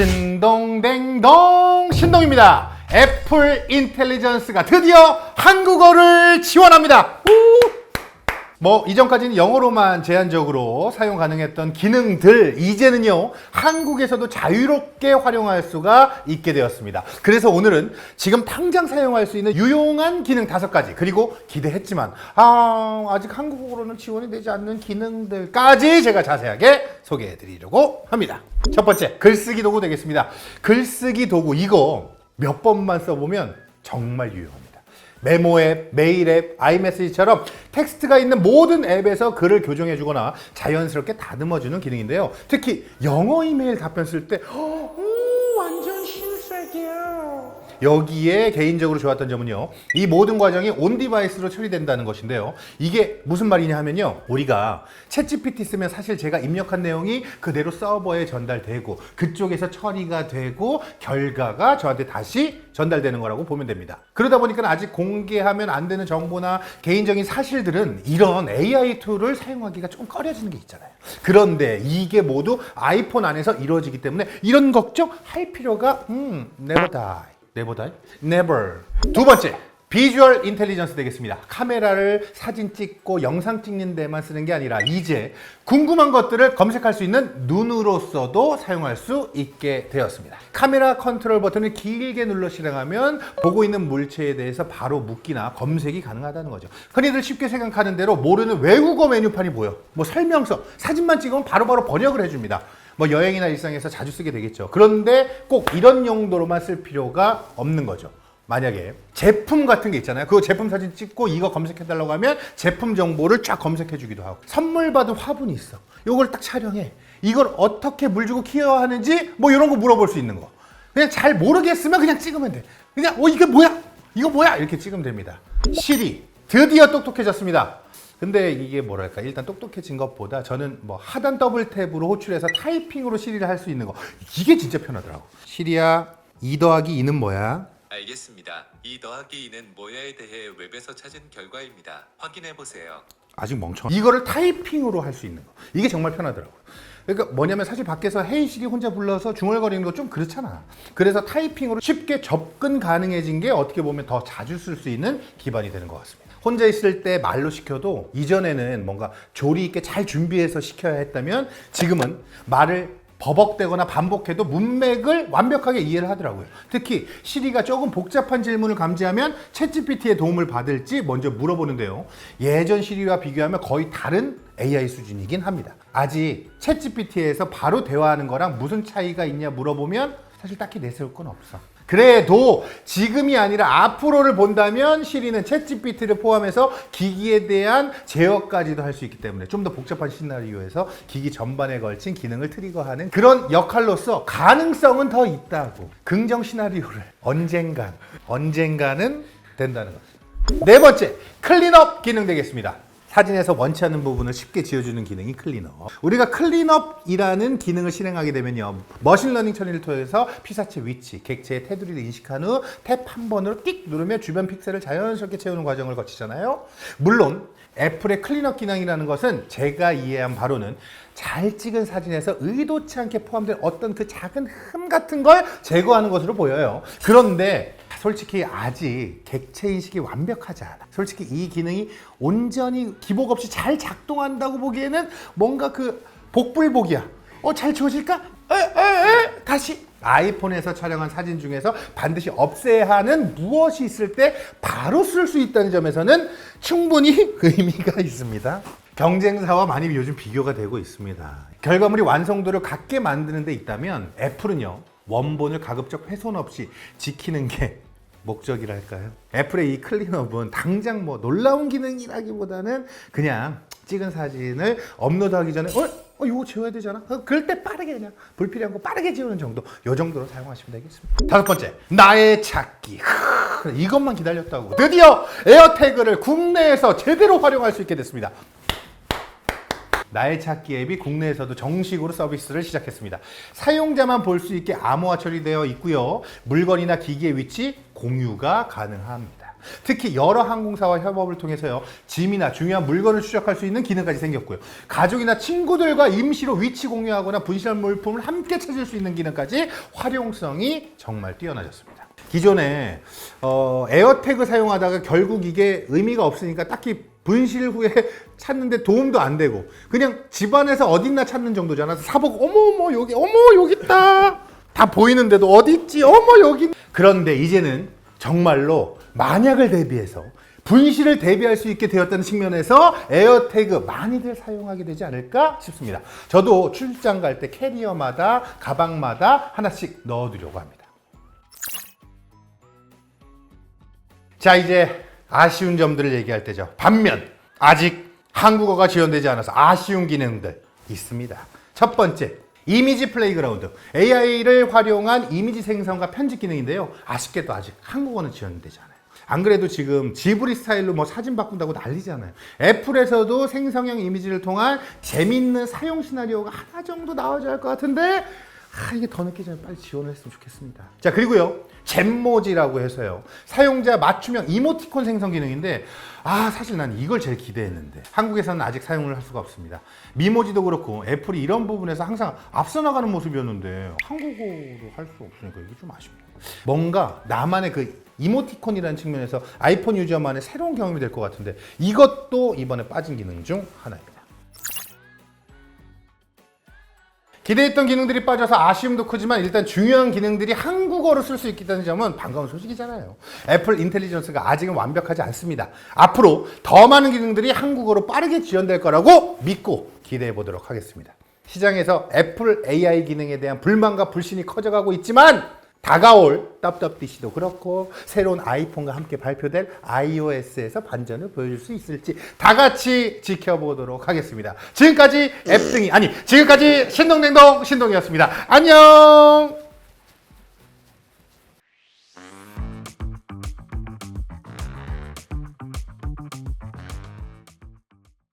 신동댕동 신동입니다. 애플 인텔리전스가 드디어 한국어를 지원합니다. 뭐 이전까지는 영어로만 제한적으로 사용 가능했던 기능들 이제는요 한국에서도 자유롭게 활용할 수가 있게 되었습니다. 그래서 오늘은 지금 당장 사용할 수 있는 유용한 기능 5가지, 그리고 기대했지만 아직 한국어로는 지원이 되지 않는 기능들까지 제가 자세하게 소개해 드리려고 합니다. 첫 번째, 글쓰기 도구 되겠습니다. 글쓰기 도구 이거 몇 번만 써보면 정말 유용합니다. 메모 앱, 메일 앱, 아이메시지처럼 텍스트가 있는 모든 앱에서 글을 교정해 주거나 자연스럽게 다듬어 주는 기능인데요. 특히 영어 이메일 답변 쓸 때 완전 신세계야. 여기에 개인적으로 좋았던 점은요, 이 모든 과정이 온 디바이스로 처리된다는 것인데요. 이게 무슨 말이냐 하면요, 우리가 챗GPT 쓰면 사실 제가 입력한 내용이 그대로 서버에 전달되고 그쪽에서 처리가 되고 결과가 저한테 다시 전달되는 거라고 보면 됩니다. 그러다 보니까 아직 공개하면 안 되는 정보나 개인적인 사실들은 이런 AI 툴을 사용하기가 좀 꺼려지는 게 있잖아요. 그런데 이게 모두 아이폰 안에서 이루어지기 때문에 이런 걱정 할 필요가 never die. never. 두 번째, 비주얼 인텔리전스 되겠습니다. 카메라를 사진 찍고 영상 찍는 데만 쓰는 게 아니라 이제 궁금한 것들을 검색할 수 있는 눈으로서도 사용할 수 있게 되었습니다. 카메라 컨트롤 버튼을 길게 눌러 실행하면 보고 있는 물체에 대해서 바로 묻기나 검색이 가능하다는 거죠. 흔히들 쉽게 생각하는 대로 모르는 외국어 메뉴판이 보여. 뭐 설명서, 사진만 찍으면 바로바로 번역을 해줍니다. 뭐 여행이나 일상에서 자주 쓰게 되겠죠. 그런데 꼭 이런 용도로만 쓸 필요가 없는 거죠. 만약에 제품 같은 게 있잖아요. 그 제품 사진 찍고 이거 검색해달라고 하면 제품 정보를 쫙 검색해주기도 하고, 선물 받은 화분이 있어. 이걸 딱 촬영해. 이걸 어떻게 물 주고 케어하는지 뭐 이런 거 물어볼 수 있는 거. 그냥 잘 모르겠으면 그냥 찍으면 돼. 그냥 이게 뭐야? 이거 뭐야? 이렇게 찍으면 됩니다. 시리 드디어 똑똑해졌습니다. 근데 이게 뭐랄까, 일단 똑똑해진 것보다 저는 뭐 하단 더블 탭으로 호출해서 타이핑으로 시리를 할 수 있는 거, 이게 진짜 편하더라고. 시리야, 2 더하기 2는 뭐야? 알겠습니다. 2 더하기 2는 뭐야에 대해 웹에서 찾은 결과입니다. 확인해보세요. 아직 멍청해. 이거를 타이핑으로 할 수 있는 거, 이게 정말 편하더라고요. 그러니까 뭐냐면 사실 밖에서 헤이 시리 혼자 불러서 중얼거리는 거 좀 그렇잖아. 그래서 타이핑으로 쉽게 접근 가능해진 게 어떻게 보면 더 자주 쓸 수 있는 기반이 되는 것 같습니다. 혼자 있을 때 말로 시켜도 이전에는 뭔가 조리 있게 잘 준비해서 시켜야 했다면 지금은 말을 버벅대거나 반복해도 문맥을 완벽하게 이해를 하더라고요. 특히 시리가 조금 복잡한 질문을 감지하면 챗GPT의 도움을 받을지 먼저 물어보는데요. 예전 시리와 비교하면 거의 다른 AI 수준이긴 합니다. 아직 챗GPT에서 바로 대화하는 거랑 무슨 차이가 있냐 물어보면 사실 딱히 내세울 건 없어. 그래도 지금이 아니라 앞으로를 본다면 시리는 챗GPT를 포함해서 기기에 대한 제어까지도 할 수 있기 때문에 좀 더 복잡한 시나리오에서 기기 전반에 걸친 기능을 트리거하는 그런 역할로서 가능성은 더 있다고. 긍정 시나리오를 언젠가는 된다는 것. 네 번째, 클린업 기능 되겠습니다. 사진에서 원치 않는 부분을 쉽게 지워주는 기능이 클린업. 우리가 클린업이라는 기능을 실행하게 되면요, 머신러닝 처리를 통해서 피사체 위치, 객체의 테두리를 인식한 후 탭 한 번으로 띡 누르면 주변 픽셀을 자연스럽게 채우는 과정을 거치잖아요. 물론 애플의 클린업 기능이라는 것은 제가 이해한 바로는 잘 찍은 사진에서 의도치 않게 포함된 어떤 그 작은 흠 같은 걸 제거하는 것으로 보여요. 그런데 솔직히 아직 객체 인식이 완벽하지 않아. 솔직히 이 기능이 온전히 기복 없이 잘 작동한다고 보기에는 뭔가 그 복불복이야. 잘 지워질까? 다시. 아이폰에서 촬영한 사진 중에서 반드시 없애야 하는 무엇이 있을 때 바로 쓸 수 있다는 점에서는 충분히 의미가 있습니다. 경쟁사와 많이 요즘 비교가 되고 있습니다. 결과물이 완성도를 갖게 만드는 데 있다면 애플은요, 원본을 가급적 훼손 없이 지키는 게 목적이랄까요? 애플의 이 클린업은 당장 뭐 놀라운 기능이라기보다는 그냥 찍은 사진을 업로드하기 전에 이거 지워야 되잖아? 그럴 때 빠르게 그냥 불필요한 거 빠르게 지우는 정도, 이 정도로 사용하시면 되겠습니다. 5번째, 나의 찾기. 이것만 기다렸다고 드디어 에어태그를 국내에서 제대로 활용할 수 있게 됐습니다. 나의 찾기 앱이 국내에서도 정식으로 서비스를 시작했습니다. 사용자만 볼 수 있게 암호화 처리되어 있고요. 물건이나 기기의 위치 공유가 가능합니다. 특히 여러 항공사와 협업을 통해서요, 짐이나 중요한 물건을 추적할 수 있는 기능까지 생겼고요. 가족이나 친구들과 임시로 위치 공유하거나 분실한 물품을 함께 찾을 수 있는 기능까지 활용성이 정말 뛰어나졌습니다. 기존에 에어태그 사용하다가 결국 이게 의미가 없으니까 딱히 분실 후에 찾는데 도움도 안 되고 그냥 집안에서 어딨나 찾는 정도잖아. 사보고 어머 여기 있다. 다 보이는데도 어디 있지? 어머 여기. 그런데 이제는 정말로 만약을 대비해서 분실을 대비할 수 있게 되었다는 측면에서 에어태그 많이들 사용하게 되지 않을까 싶습니다. 저도 출장 갈 때 캐리어마다 가방마다 하나씩 넣어두려고 합니다. 자, 이제 아쉬운 점들을 얘기할 때죠. 반면 아직 한국어가 지원되지 않아서 아쉬운 기능들 있습니다. 첫 번째, 이미지 플레이그라운드. AI를 활용한 이미지 생성과 편집 기능인데요. 아쉽게도 아직 한국어는 지원되지 않아요. 안 그래도 지금 지브리 스타일로 뭐 사진 바꾼다고 난리잖아요. 애플에서도 생성형 이미지를 통한 재밌는 사용 시나리오가 하나 정도 나와줘야 할 것 같은데 이게 더 늦기 전에 빨리 지원을 했으면 좋겠습니다. 자, 그리고요, 잼모지라고 해서요, 사용자 맞춤형 이모티콘 생성 기능인데 사실 난 이걸 제일 기대했는데 한국에서는 아직 사용을 할 수가 없습니다. 미모지도 그렇고 애플이 이런 부분에서 항상 앞서 나가는 모습이었는데 한국어로 할 수 없으니까 이게 좀 아쉽네요. 뭔가 나만의 그 이모티콘이라는 측면에서 아이폰 유저만의 새로운 경험이 될 것 같은데 이것도 이번에 빠진 기능 중 하나입니다. 기대했던 기능들이 빠져서 아쉬움도 크지만 일단 중요한 기능들이 한국어로 쓸 수 있다는 점은 반가운 소식이잖아요. 애플 인텔리전스가 아직은 완벽하지 않습니다. 앞으로 더 많은 기능들이 한국어로 빠르게 지원될 거라고 믿고 기대해 보도록 하겠습니다. 시장에서 애플 AI 기능에 대한 불만과 불신이 커져가고 있지만 다가올 WWDC도 그렇고 새로운 아이폰과 함께 발표될 iOS에서 반전을 보여줄 수 있을지 다 같이 지켜보도록 하겠습니다. 지금까지 앱등이 지금까지 신동댕동 신동이었습니다. 안녕.